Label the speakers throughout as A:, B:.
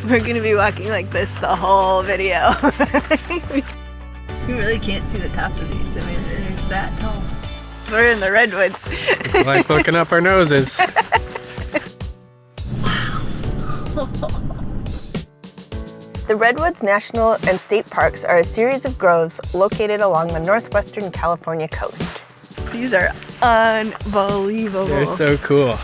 A: We're gonna be walking like this the whole video. You really can't see the tops of these. I mean, they're that tall. We're in the Redwoods.
B: It's like looking up our noses.
A: The Redwoods National and State Parks are a series of groves located along the northwestern California coast. These are unbelievable.
B: They're so cool.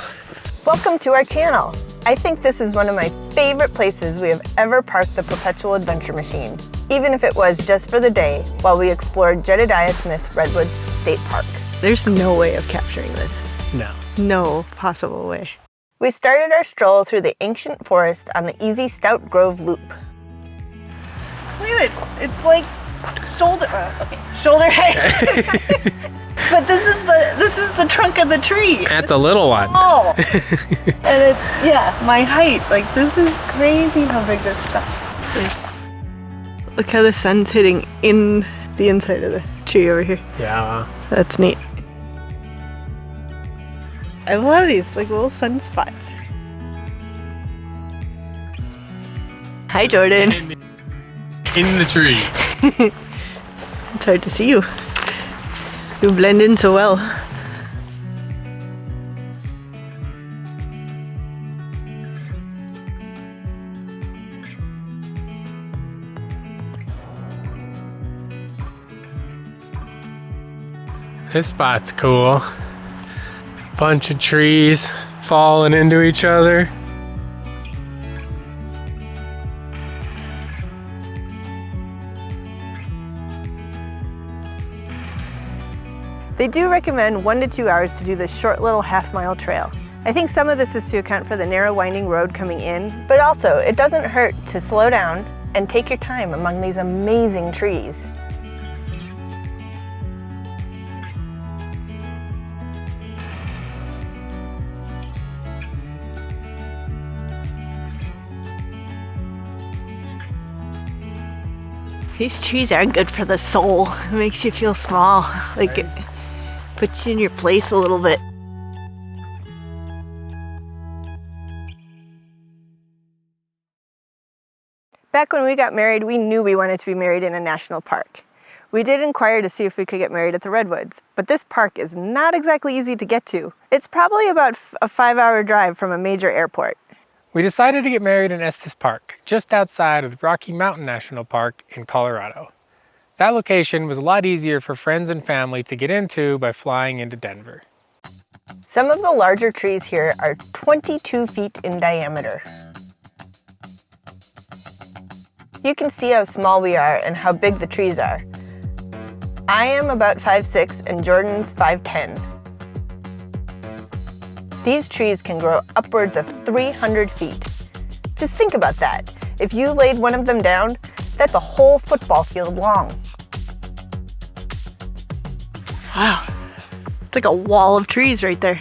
A: Welcome to our channel. I think this is one of my favorite places we have ever parked the perpetual adventure machine, even if it was just for the day while we explored Jedidiah Smith Redwoods State Park. There's no way of capturing this.
B: No.
A: No possible way. We started our stroll through the ancient forest on the easy Stout Grove Loop. Look at this. It's like shoulder height. But this is the trunk of the tree.
B: That's a little one.
A: Oh. And it's, yeah, my height. Like, this is crazy how big this stuff is. Look how the sun's hitting in the inside of the tree over here.
B: Yeah.
A: That's neat. I love these, like, little sunspots. Hi, Jordan.
B: In the tree.
A: It's hard to see you. You blend in so well.
B: This spot's cool. Bunch of trees falling into each other.
A: They do recommend 1 to 2 hours to do this short little half-mile trail. I think some of this is to account for the narrow winding road coming in, but also it doesn't hurt to slow down and take your time among these amazing trees. These trees are good for the soul. It makes you feel small, like it puts you in your place a little bit. Back when we got married, we knew we wanted to be married in a national park. We did inquire to see if we could get married at the Redwoods, but this park is not exactly easy to get to. It's probably about a 5-hour drive from a major airport.
B: We decided to get married in Estes Park, just outside of the Rocky Mountain National Park in Colorado. That location was a lot easier for friends and family to get into by flying into Denver.
A: Some of the larger trees here are 22 feet in diameter. You can see how small we are and how big the trees are. I am about 5'6" and Jordan's 5'10". These trees can grow upwards of 300 feet. Just think about that. If you laid one of them down, that's a whole football field long. Wow, it's like a wall of trees right there.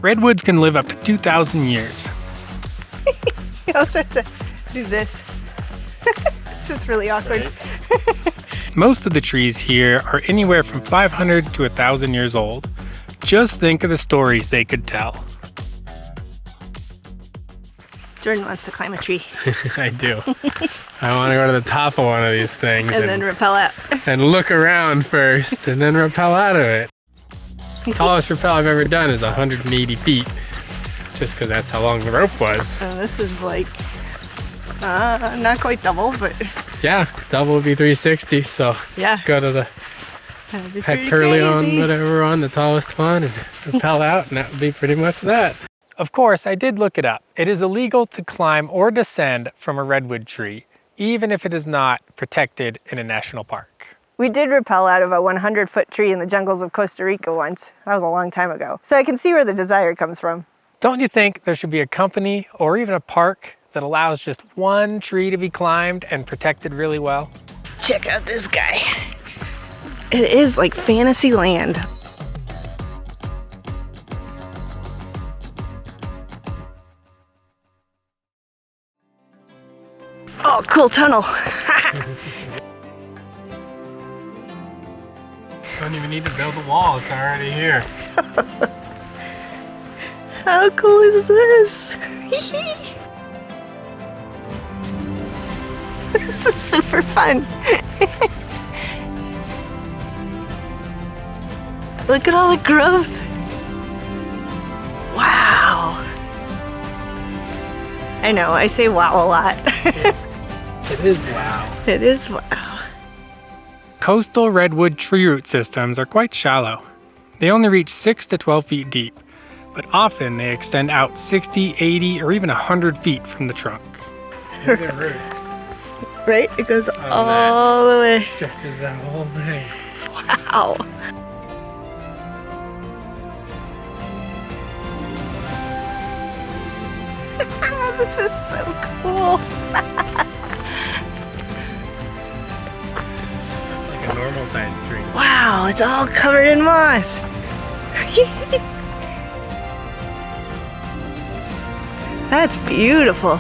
B: Redwoods can live up to 2,000 years.
A: You also have to do this. It's just really awkward.
B: Right. Most of the trees here are anywhere from 500 to 1,000 years old. Just think of the stories they could tell.
A: Jordan wants to climb a tree.
B: I do. I want to go to the top of one of these things.
A: And then rappel out.
B: And look around first and then rappel out of it. The tallest rappel I've ever done is 180 feet. Just because that's how long the rope was.
A: This is like, not quite double, but...
B: Yeah, double would be 360, so
A: yeah.
B: Go to the heck curly on whatever on the tallest one and rappel out, and that would be pretty much that. Of course, I did look it up. It is illegal to climb or descend from a redwood tree, even if it is not protected in a national park.
A: We did rappel out of a 100-foot tree in the jungles of Costa Rica once. That was a long time ago. So I can see where the desire comes from.
B: Don't you think there should be a company or even a park that allows just one tree to be climbed and protected really well?
A: Check out this guy. It is like fantasy land. Oh, cool tunnel.
B: Don't even need to build a wall, it's already here.
A: How cool is this? This is super fun. Look at all the growth. Wow. I know, I say wow a lot.
B: It is wow.
A: It is wow.
B: Coastal redwood tree root systems are quite shallow. They only reach 6 to 12 feet deep, but often they extend out 60, 80, or even 100 feet from the trunk. Look at the roots.
A: Right? It goes all the way.
B: Stretches that whole thing.
A: Wow. This is so cool.
B: Like a normal sized tree.
A: Wow, it's all covered in moss. That's beautiful.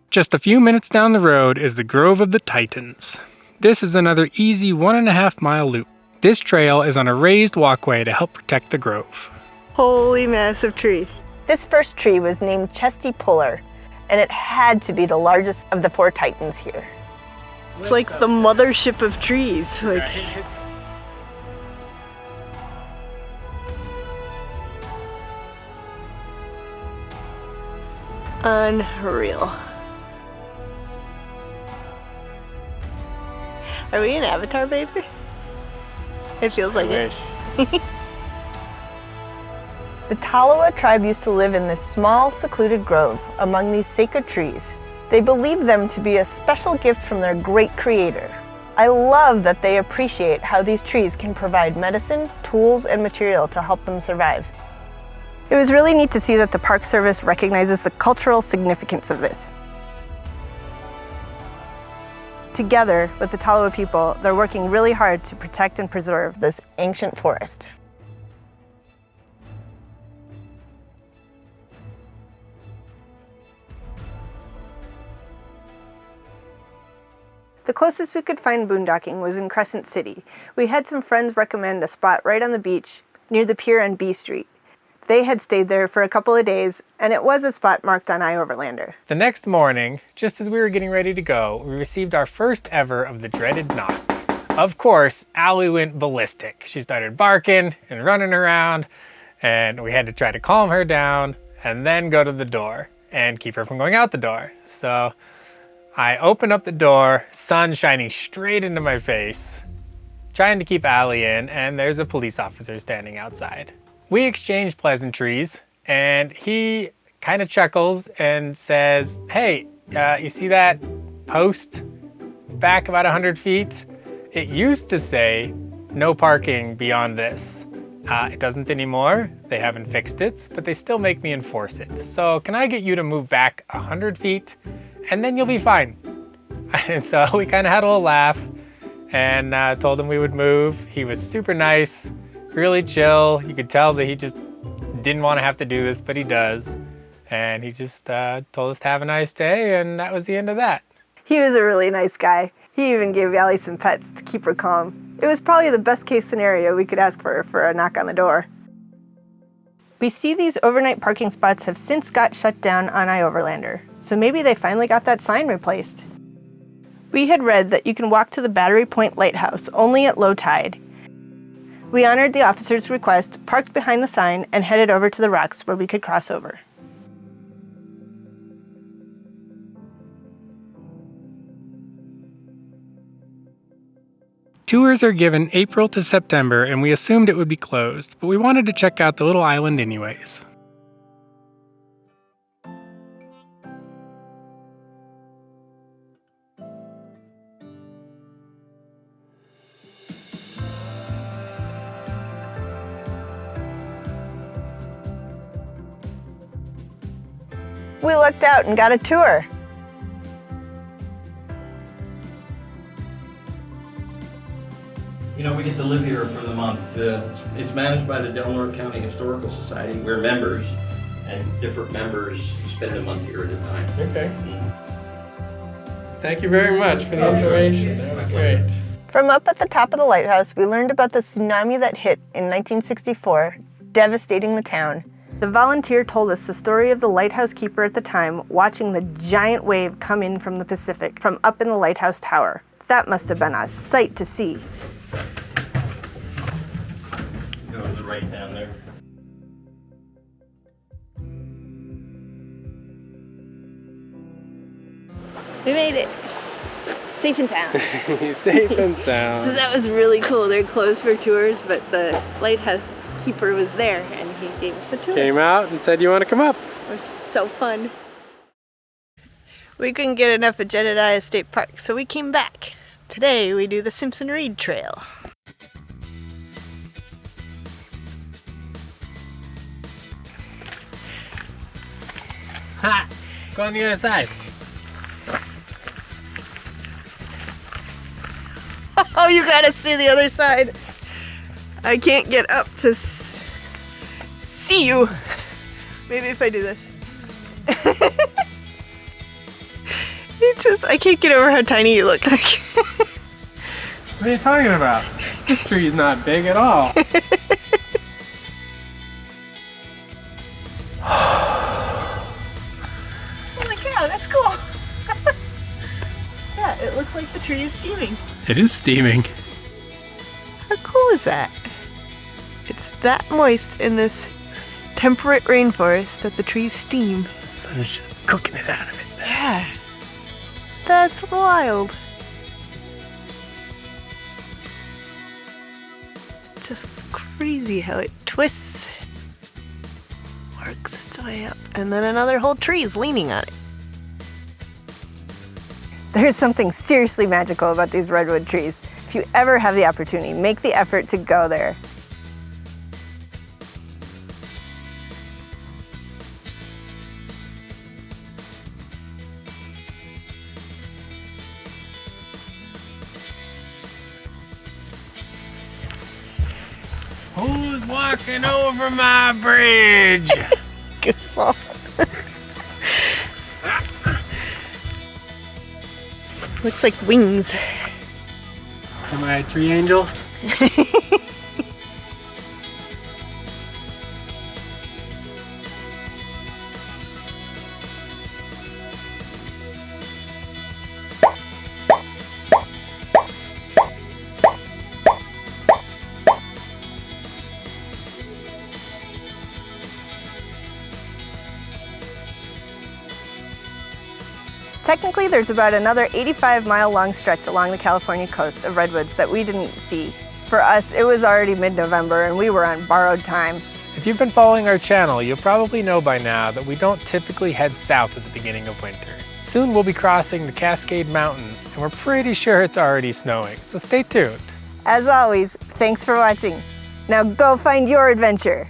B: Just a few minutes down the road is the Grove of the Titans. This is another easy 1.5 mile loop. This trail is on a raised walkway to help protect the grove.
A: Holy massive tree. This first tree was named Chesty Puller, and it had to be the largest of the 4 titans here. It's like the mothership of trees. Like, unreal. Are we in Avatar, baby? It feels like it. The Taloa tribe used to live in this small, secluded grove among these sacred trees. They believed them to be a special gift from their great creator. I love that they appreciate how these trees can provide medicine, tools, and material to help them survive. It was really neat to see that the Park Service recognizes the cultural significance of this. Together with the Taloa people, they're working really hard to protect and preserve this ancient forest. The closest we could find boondocking was in Crescent City. We had some friends recommend a spot right on the beach near the pier on B Street. They had stayed there for a couple of days, and it was a spot marked on iOverlander.
B: The next morning, just as we were getting ready to go, we received our first ever of the dreaded knock. Of course, Allie went ballistic. She started barking and running around, and we had to try to calm her down and then go to the door and keep her from going out the door. So I opened up the door, sun shining straight into my face, trying to keep Allie in, and there's a police officer standing outside. We exchanged pleasantries, and he kind of chuckles and says, "Hey, you see that post back about 100 feet? It used to say no parking beyond this. It doesn't anymore. They haven't fixed it, but they still make me enforce it. So can I get you to move back 100 feet and then you'll be fine?" And so we kind of had a little laugh and told him we would move. He was super nice, really chill. You could tell that he just didn't want to have to do this, but he does. And he just told us to have a nice day, and that was the end of that.
A: He was a really nice guy. He even gave Allie some pets to keep her calm. It was probably the best case scenario we could ask for a knock on the door. We see these overnight parking spots have since got shut down on iOverlander, so maybe they finally got that sign replaced. We had read that you can walk to the Battery Point Lighthouse only at low tide. We honored the officer's request, parked behind the sign, and headed over to the rocks where we could cross over.
B: Tours are given April to September, and we assumed it would be closed, but we wanted to check out the little island anyways.
A: We lucked out and got a tour.
C: You know, we get to live here for the month. It's managed by the Delaware County Historical Society. We're members, and different members spend a month here at a time.
B: Okay. Thank you very much for the information. That was great.
A: From up at the top of the lighthouse, we learned about the tsunami that hit in 1964, devastating the town. The volunteer told us the story of the lighthouse keeper at the time watching the giant wave come in from the Pacific from up in the lighthouse tower. That must have been a sight to see.
C: Goes right down there.
A: We made it. Safe and sound.
B: Safe and sound.
A: So that was really cool. They're closed for tours, but the lighthouse keeper was there and he gave us a tour.
B: Came out and said, you want to come up?
A: It was so fun. We couldn't get enough of Jedidiah State Park, so we came back. Today we do the Simpson Reed Trail.
B: Ha! Go on the other side.
A: Oh, you gotta see the other side. I can't get up to see you. Maybe if I do this. I can't get over how tiny you look like.
B: What are you talking about? This tree's not big at all.
A: Oh my god, that's cool. Yeah, it looks like the tree is steaming.
B: It is steaming.
A: How cool is that? It's that moist in this temperate rainforest that the trees steam.
B: The sun is just cooking it out of it.
A: Yeah. That's wild. Just crazy how it twists, works its way up, and then another whole tree is leaning on it. There's something seriously magical about these redwood trees. If you ever have the opportunity, make the effort to go there.
B: Who's walking over my bridge?
A: Good fall. Looks like wings.
B: Am I a tree angel?
A: Technically, there's about another 85-mile-long stretch along the California coast of redwoods that we didn't see. For us, it was already mid-November and we were on borrowed time.
B: If you've been following our channel, you'll probably know by now that we don't typically head south at the beginning of winter. Soon we'll be crossing the Cascade Mountains, and we're pretty sure it's already snowing, so stay tuned.
A: As always, thanks for watching. Now go find your adventure.